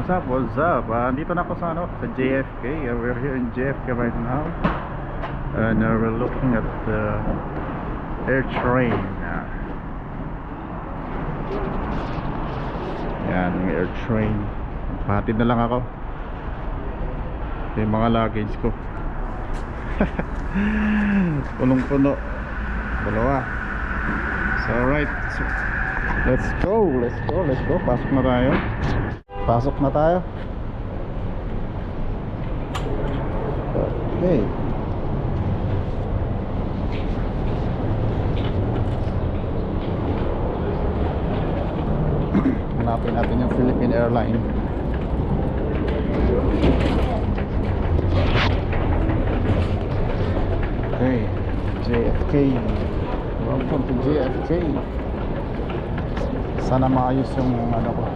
What's up? What's up? Dito na ako sa sa JFK. We're here in JFK right now, and we're looking at the air train. Yan, yung air train. Pahatid na lang ako. Ito yung mga luggage ko. Punong-puno. Dalawa. So alright, so, let's go. Pasok na tayo. Okay. Hanapin natin yung Philippine Airline. Okay, JFK. Welcome to JFK. Sana maayos yung ano ko.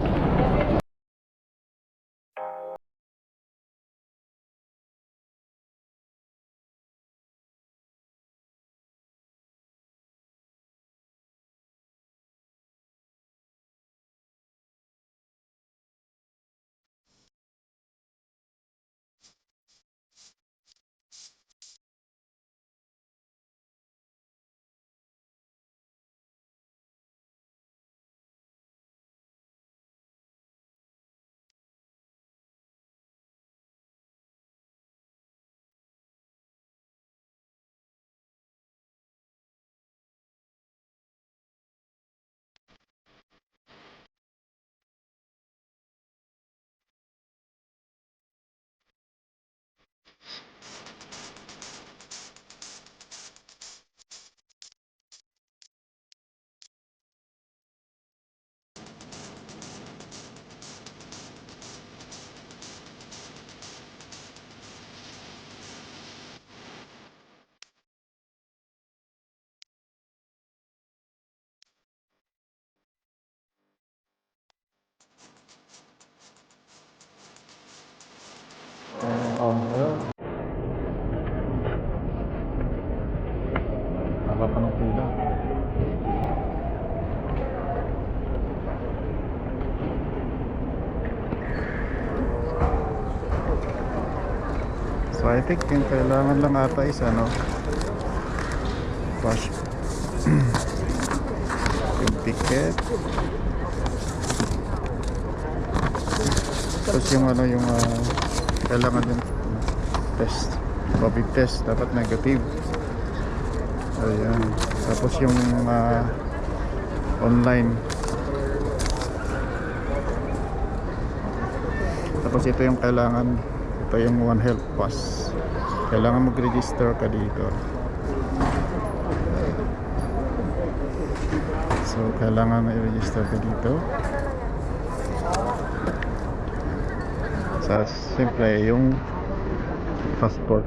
Haba pa ng pila. So I think yung kailangan lang ata is ano, flash yung ticket, tapos yung ano yung kailangan yung test, COVID test dapat negative. Ayan. Tapos yung online. Tapos ito yung kailangan. Ito yung One Health Pass. Kailangan mag-register ka dito. So kailangan i-register ka dito. Sa simple yung passport.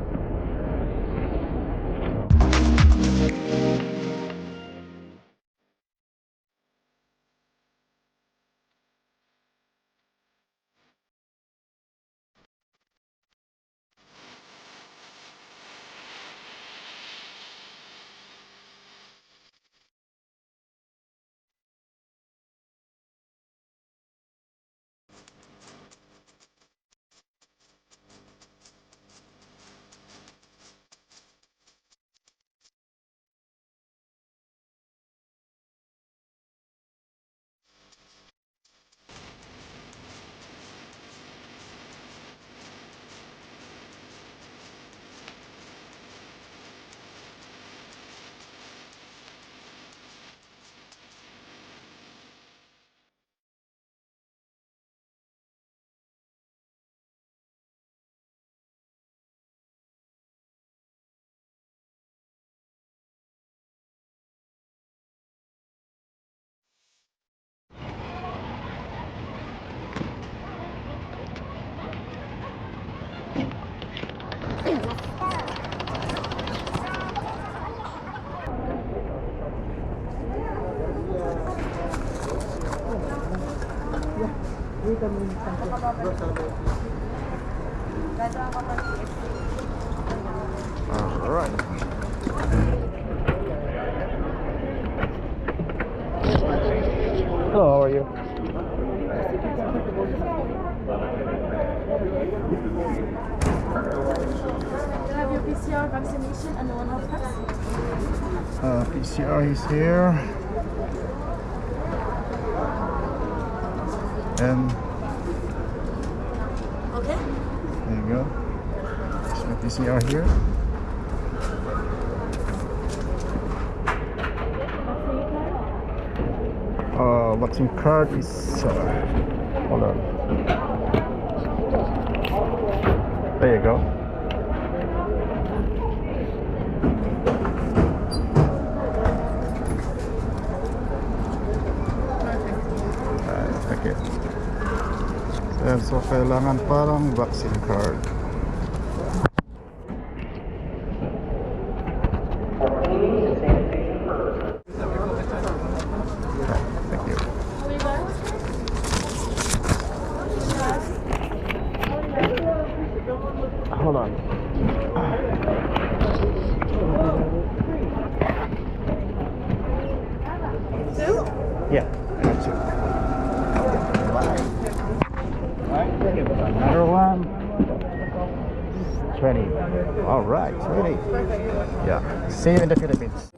Alright. Hello, how are you? PCR vaccination and one health pass. PCR is here. And Okay. there you go. There's my PCR here. Vaccine card is hold on. There you go. Okay. So kailangan parang vaccine card. Thank you. Hold on. Yeah, that's it. Another one. 20. All right, 20. Yeah, same in the Philippines.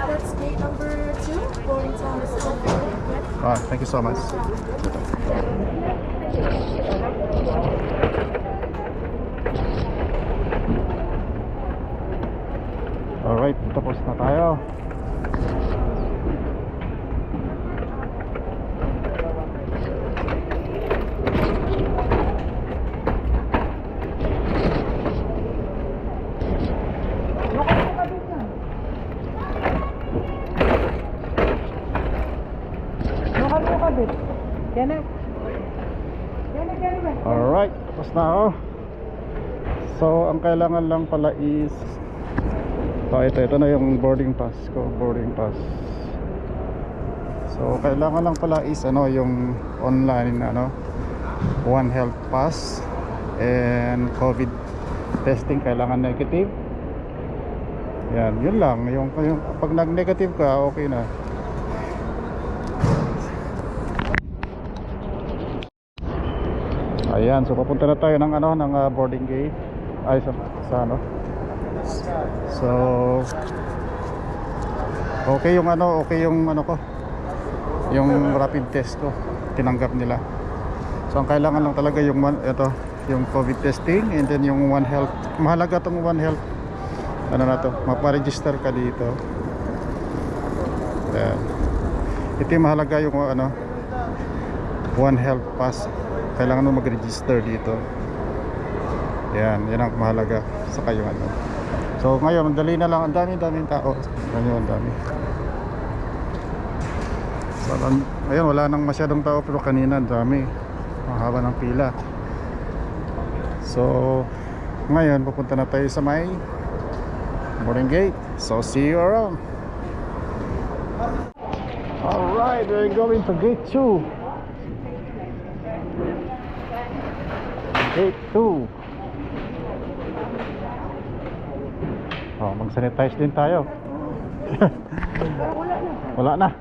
That's gate number 2, boarding time is 12:30. All right, thank you so much. Alright, tapos na tayo. Alright, tapos na ako. So, ang kailangan lang pala is ito na yung boarding pass ko, boarding pass. So, kailangan lang pala is yung online One Health Pass and COVID testing kailangan negative. Yan, yun lang. Yung pag nag-negative ka, okay na. Ayan, so papunta na tayo ng ng boarding gate. Ay sa So okay yung ko. Yung rapid test ko, tinanggap nila. So ang kailangan lang talaga yung yung COVID testing and then yung One Health. Mahalaga tong One Health. Mapa-register ka dito. Ayan. Ito yung mahalaga yung One Health Pass. Kailangan mo mag-register dito. Yan ang mahalaga sa kayo So ngayon, dali na lang. Ang daming tao. Ang dami. So, ngayon, wala nang masyadong tao. Pero kanina, ang dami. Mahaba ng pila. So ngayon, pupunta na tayo sa may boarding gate. So see you around. Alright, we're going to gate 2. Gate 2. Mag-sanitize din tayo. Wala na.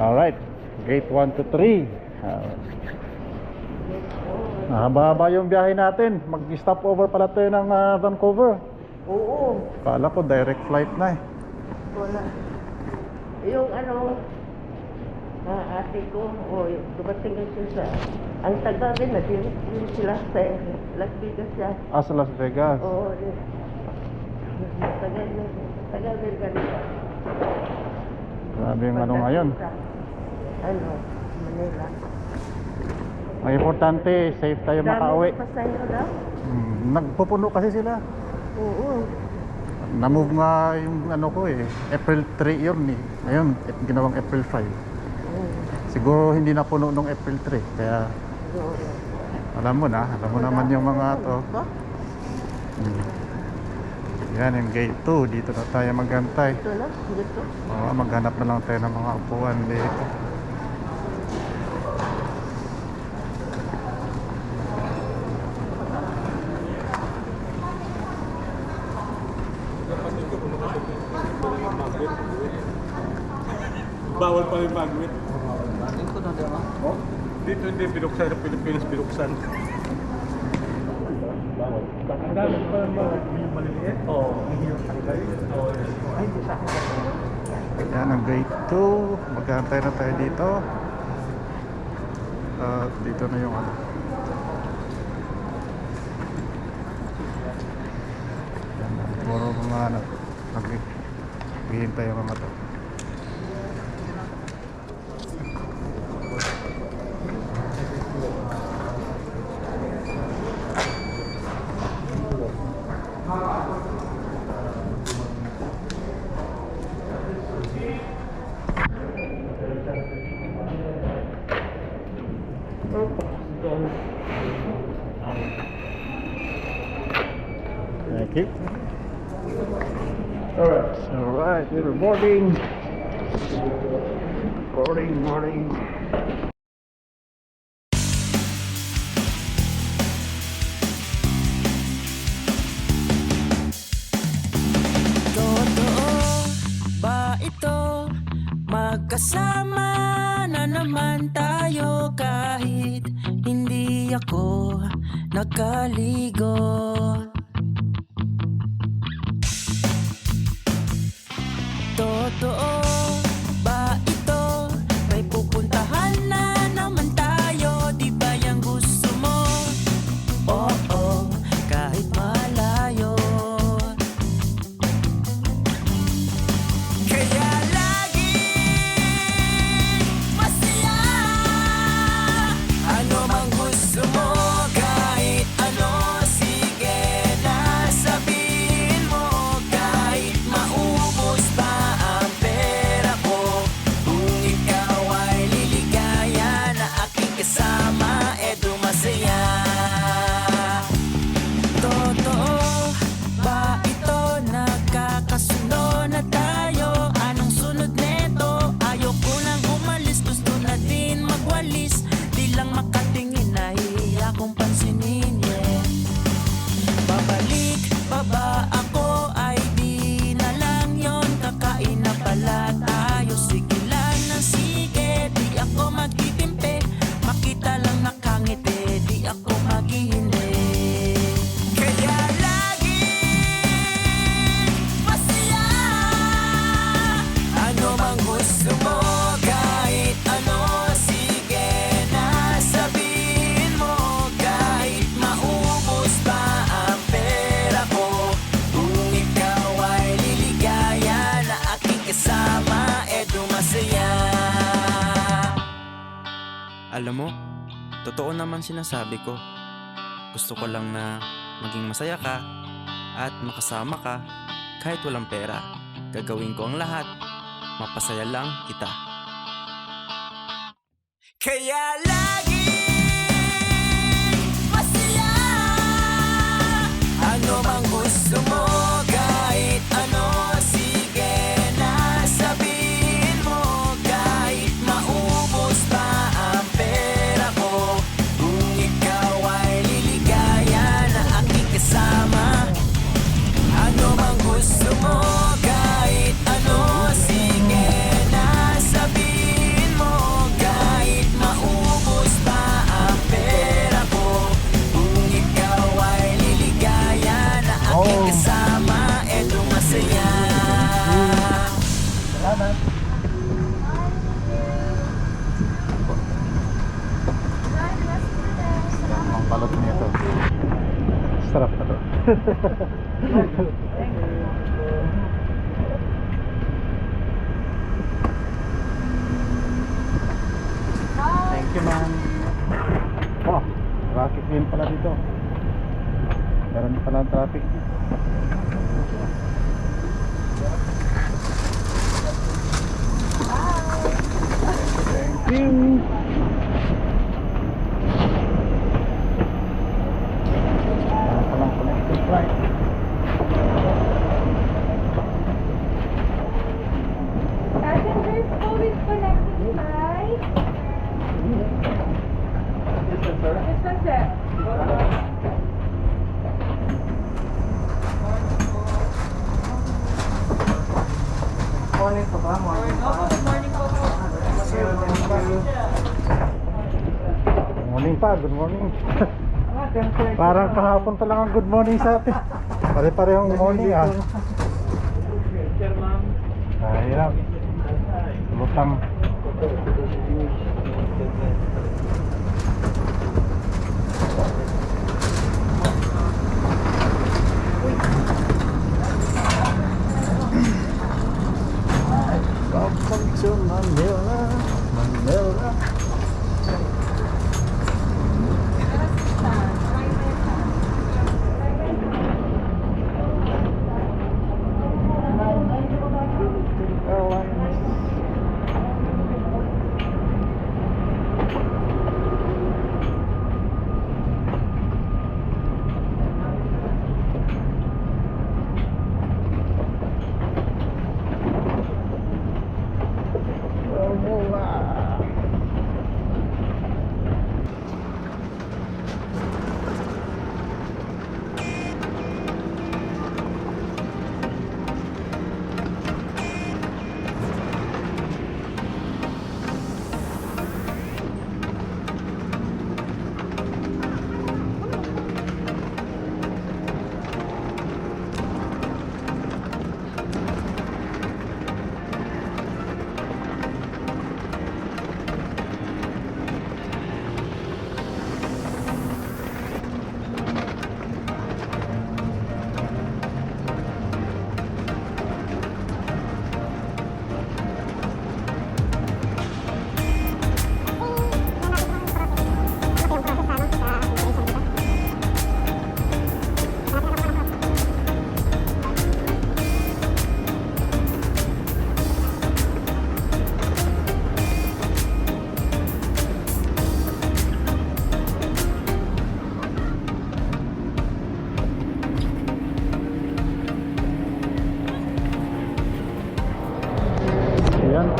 Alright, gate 1 to 3. Haba-haba yung biyahe natin. Mag-stop over pala tayo ng Vancouver. Oo. Kala ko direct flight na Wala. Yung ate ko, dumating siya sa, ang taga-rin na din sila sa Las Vegas siya. Sa Las Vegas. Oo. Taga-rin ka nila. Grabe yung ngayon. Manila. Ang importante, safe tayo makauwi. Dami pasahero daw. Nagpupuno kasi sila. Oo. Na-move nga yung ano ko eh. April 3 yun eh. Ngayon, ginawang April 5. Siguro hindi na puno nung April 3. Kaya alam mo naman yung mga to. Yan yung gate 2. Dito na tayo maghantay. Ito na, dito. Oo, maghanap na lang tayo ng mga upuan dito. Bawal pa yung magwit. Oh? Dito hindi binuksan sa Pilipinas, binuksan. Bawal. Ang dami pa yung maliliit. Oo. Ang hirap tanggal. Ay, hindi sa akin. Yan ang gate 2. Maghahantay na tayo dito. Dito na yung ano. Yan, puro mga ano. Maghihintay yung mga to. Thank you. Alright, we're boarding. Boarding. Totoo ba ito? Magkasama na naman tayo kahit hindi ako nakaligo. Totoo ba ito? May pupuntahan na naman tayo. Di ba yung gusto mo? Oo, kahit malayo. Kaya lagi masaya. Ano mang gusto mo, kahit ano, sige na sabihin mo. Kahit maubos pa ang pera ko, kung ikaw ay liligaya na aking kasama, edo masaya. Totoo ba ito? Nagkakasundo na tayo. Anong sunod neto? Ayoko nang umalis, gusto na din magwalis. Di lang makatingin, nahihiya kong pansinin, yeah. Babalik pa ba ako? Ay di na lang yon. Kakain na pala tayo. Sige lang ng sige, di ako magtitimpe. Makita lang nakangiti, di ako maghihindi. Kaya lagi masaya. Ano mang gusto mo, kahit ano, sige na sabihin mo. Kahit maubos pa ang pera ko, kung ikaw ay liligaya na aking kasama, edo masaya. Alam mo, totoo naman sinasabi ko. Gusto ko lang na maging masaya ka at makasama ka kahit walang pera. Gagawin ko ang lahat, mapasaya lang kita. Kaya lagi masaya. Ano mang gusto mo, kahit ano, sige na sabihin mo. Kahit maubos pa ang pera ko, kung ikaw ay liligaya na aking kasama. Ano mang gusto mo, kahit ano, sige na sabihin mo. Kahit maubos pa ang pera ko, kung ikaw ay liligaya na aking kasama, edo masaya. Ang balot nito. Sarap na to. Thank you, ma'am. traffic din pala dito. Meron pala traffic. Thank you. Meron palang connecting flight. Passengers COVID connecting flight. This one, sir. Morning pa ba? Morning pa. Good morning po po. Good morning pa, good morning. Parang kahapon pa lang ang good morning sa atin. Pare-parehong morning ah. Sir, ma'am. Hirap. Lutang. Welcome to Manila, Manila.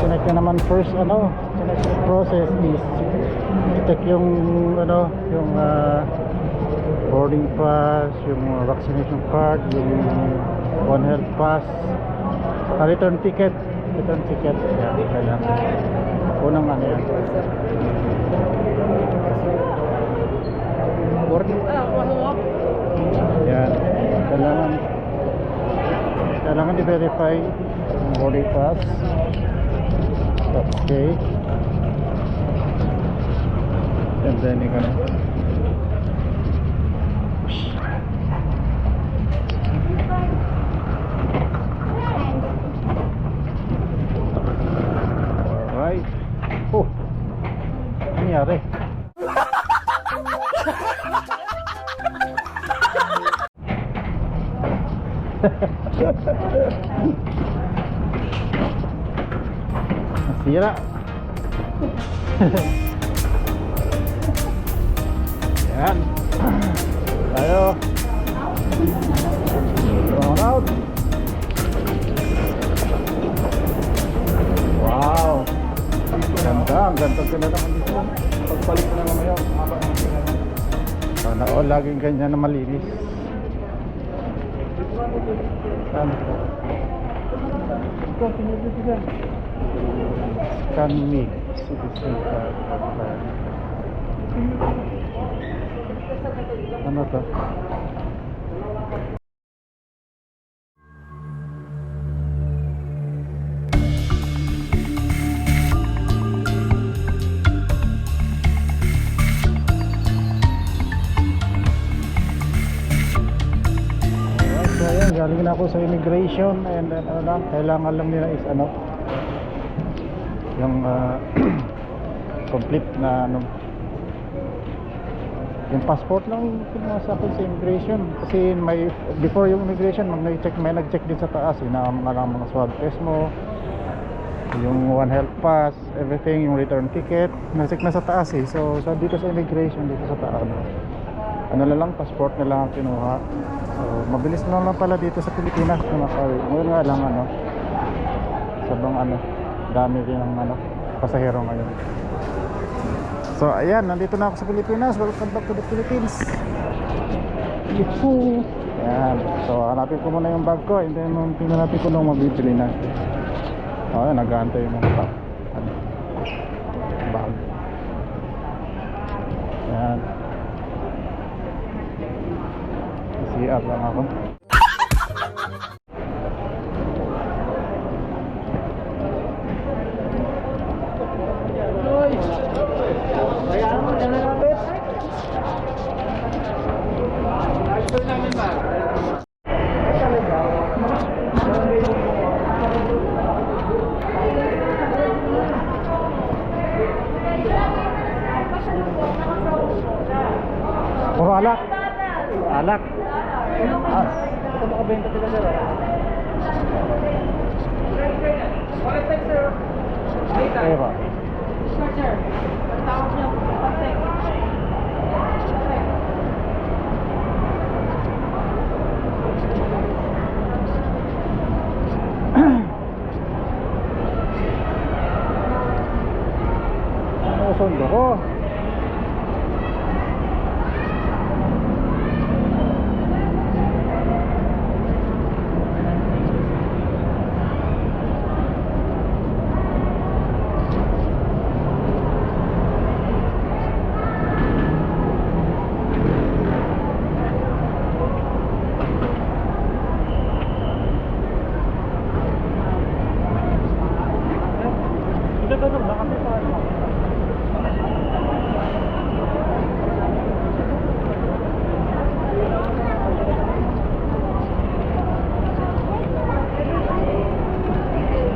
Connect ka naman first process is check yung yung boarding pass, yung vaccination card, yung One Health Pass, return ticket. Yan, kailangan. Unang yan. Yan, kailangan i-verify yung boarding pass. Okay. And then you're gonna alright. Oh, ano nangyari? Nasira. Yan. Tayo. Thrown out. Wow. Ganda. Ang ganda sila naman dito. Pagbalik ko na mamaya. Sana all laging ganyan na malinis. Saan ito? Scan me. Citizen card. Ano to? So ayan, galing na ako sa immigration and then kailangan lang nila is yung complete na Yung passport lang yung kinuha sa akin sa immigration. Kasi may, before yung immigration, may nag-check din sa taas. Inaam na lang mga swab test mo, yung One Health Pass, everything, yung return ticket, nag-check na sa taas eh. So dito sa immigration, dito sa taas, ano na lang, passport na lang ang kinuha. So mabilis na lang pala dito sa Pilipinas na makauwi. Ngayon nga lang sabang dami din ng pasahero ngayon. So ayan, nandito na ako sa Pilipinas. Welcome back to the Philippines. Yuhu! Ayan, so hanapin ko muna yung bag ko, and then tingnan natin kung nung mabibili na. Ayan, nag-aantay yung mga bag. Ayan, CR lang ako. Puro alak. Alak. Ito makabenta sila sir. Kaya ba? Ano sundo ko?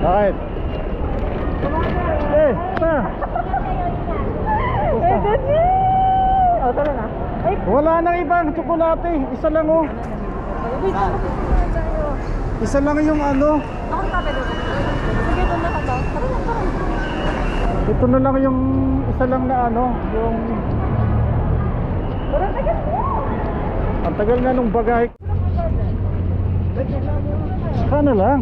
Bakit? Pa! Oh, tara na. Ay, Wala nang ibang tsokolate. Isa lang oh. wait lang. Isa lang yung Ako yung kape doon. Sige, doon na ka ba? Tara na, tara. Ito na lang yung isa lang na yung Tara, sige. ang tagal na nung bagay. Sana lang.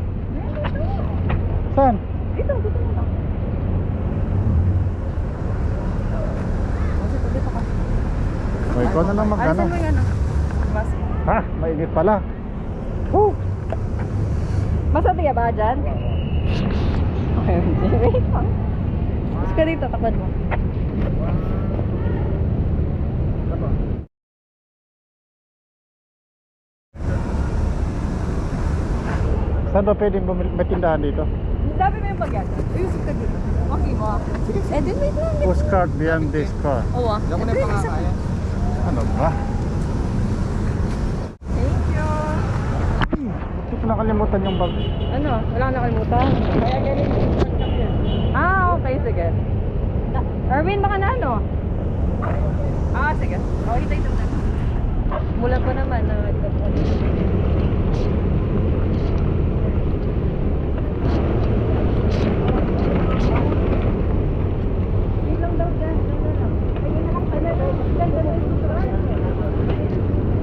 Saan? Dito na lang. Dito ka. O, ikaw na lang magano. Alisan mo yung Mas. Ha? Mainit pala. Woo! Masati ka ba dyan? Okay, wait lang. Mas ka dito, takpan mo. Saan ba pwedeng may tindahan dito? Dami mo yung bagyan. Ayusip ka dito. Okay mo. Eh, din wait lang. Postcard beyond this car. Oo ah. Diyan mo na yung pangakaya. Ano ba? Thank you. Hindi ko nakalimutan yung bag. Ano? Wala kang nakalimutan? Kaya galing yung pagkak yan. Okay, sige. Erwin, baka na ano? Sige. Ito na. Mula pa naman na ito po.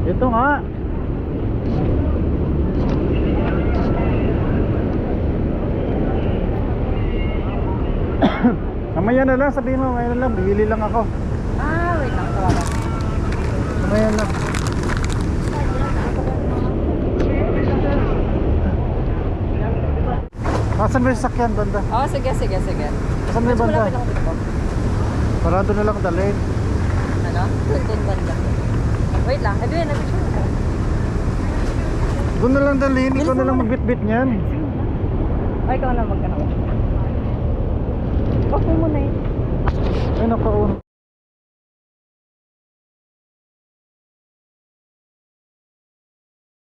Ito nga. Mamaya na lang, sabihin mo, mamaya na lang, bihili lang ako. Wait lang. Tawagan. Mamaya na. Asan ba yung sakyan, banda? Sige. Asan ba yung banda? Malapit ako dito. Parado na lang dalhin. Ano? Doon banda. Wait lang. Edwin, nag-picture na. Doon na lang dalhin, ikaw na lang magbitbit niyan. Ikaw na magkano. Wag mo muna eh. Ay, nakaun.